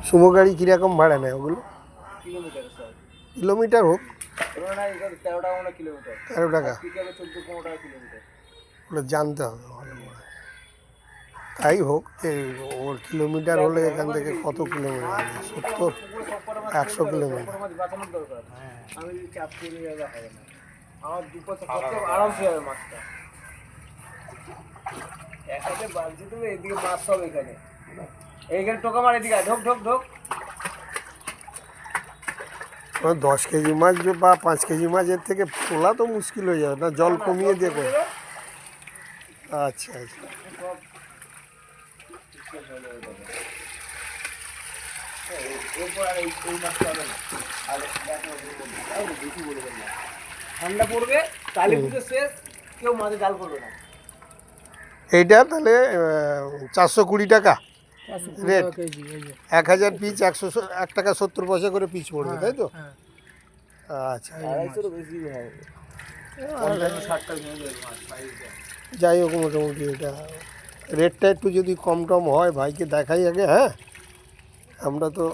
Sumo গাড়ি কীরকম ভাড়া নেয় ওগুলো? কিলোমিটার স্যার, কিলোমিটার হোক, না এটা 13 টাকা মানে কিলোমিটার, 13 টাকা। পিকআপে 14-15 টাকা কিলোমিটার। ওগুলো জানতে হবে ভালো করে। তাই হোক, ওর কিলোমিটার হলে এখান থেকে কত কিলোমিটার হবে? 70, পুকুরে সব কটা মাছ 100 কিলোমিটার। সব কটা মাছ বাঁচানোর দরকার। আমি যদি চাপ করে গেলে হবে না, আমার 2 পয়সা খরচা আরামসে হবে মাছটা। একসাথে বাঁধছি তুমি, এদিকে মাছ সব এখানে, এইখানে টোকা মার, এদিকে আয়, ঢোক ঢোক ঢোক। 10 কেজি মাছ বা 5 কেজি মাছ এর থেকে তোলা তো মুশকিল হয়ে যাবে না, জল কমিয়ে দিয়ে করো। আচ্ছা আচ্ছা। সব শেষ হয়ে যাবে তখন। এরপর আর এই মাছটা হবে না। আর বেশি বলবেন না, ঠান্ডা পড়বে, কালী পুজো শেষ, কেউ মাঝে জাল করবে না। এইটা তাহলে 420 টাকা রেট, 1000 পিস, 1 টাকা 70 পয়সা করে পিস পড়বে, তাই তো? আচ্ছা, 250 বেশি হবে, 50-60 ভেঙে যাবে মাছ সাইজটা। যাই হোক, মোটামুটি এটা রেটটা একটু যদি কম টম হয় ভাইকে দেখাই আগে। হ্যাঁ, আমরা তো